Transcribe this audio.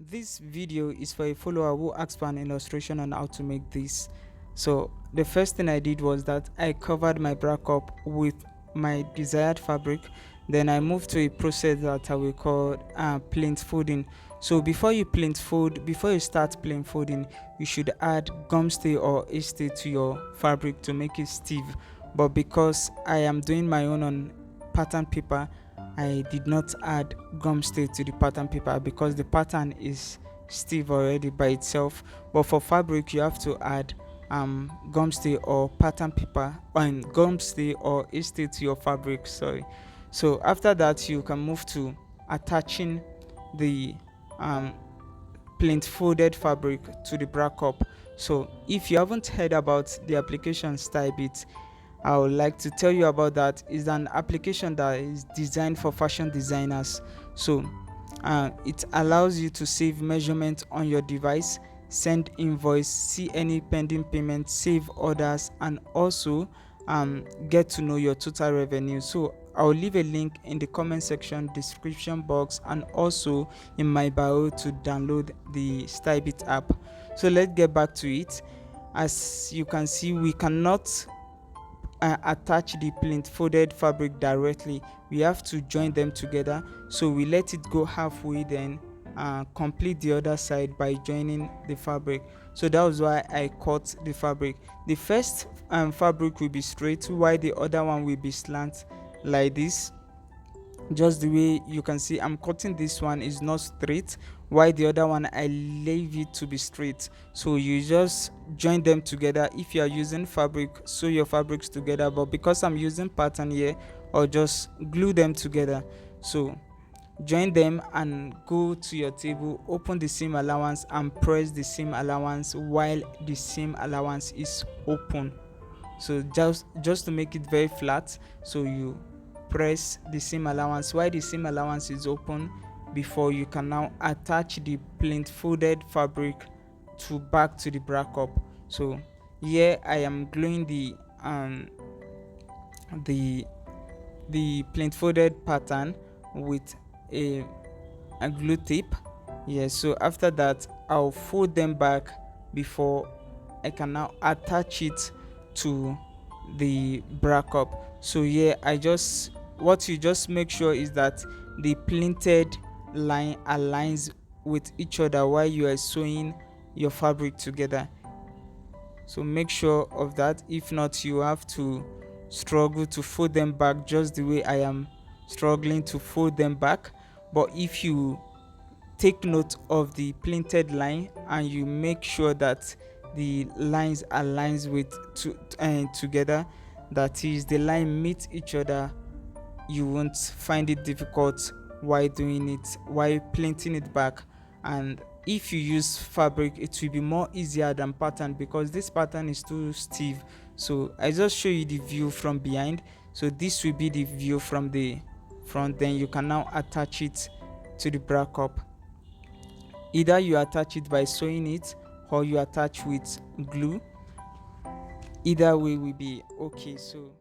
This video is for a follower who asked for an illustration on how to make this. So the first thing I did was that I covered my bra cup with my desired fabric. Then I moved to a process that I will call plain folding. So before you start plain folding, you should add gum stay or a stay to your fabric to make it stiff. But because I am doing my own on pattern paper, I did not add gum stay to the pattern paper because the pattern is stiff already by itself. But for fabric, you have to add gum stay or pattern paper and gum stay or a stay to your fabric. Sorry. So after that, you can move to attaching the plain folded fabric to the bra cup. So if you haven't heard about the application StyleBit, I would like to tell you about that. Is an application that is designed for fashion designers. So it allows you to save measurements on your device, send invoice, see any pending payment, save orders, and also get to know your total revenue. So I'll leave a link in the comment section, description box, and also in my bio to download the StyleBit app. So let's get back to it. As you can see, we cannot attach the plain folded fabric directly. We have to join them together. So we let it go halfway, then complete the other side by joining the fabric. So that was why I cut the fabric. The first fabric will be straight, while the other one will be slant, like this. Just the way you can see, I'm cutting this one is not straight, while the other one I leave it to be straight. So you just join them together. If you are using fabric, sew your fabrics together, but because I'm using pattern here, or just glue them together. So join them and go to your table, open the seam allowance and press the seam allowance while the seam allowance is open. So just to make it very flat, so you press the seam allowance while the seam allowance is open before you can now attach the plain folded fabric to back to the bra cup. So here I am gluing the plain folded pattern with a glue tape. Yes, so after that I'll fold them back before I can now attach it to the bra cup. So here what you just make sure is that the pleated line aligns with each other while you are sewing your fabric together. So make sure of that. If not, you have to struggle to fold them back just the way I am struggling to fold them back. But if you take note of the pleated line and you make sure that the lines aligns with together, that is, the line meets each other, you won't find it difficult while doing it, while pleating it back. And if you use fabric, it will be more easier than pattern because this pattern is too stiff. So I just show you the view from behind. So this will be the view from the front. Then you can now attach it to the bra cup. Either you attach it by sewing it or you attach with glue. Either way will be okay. So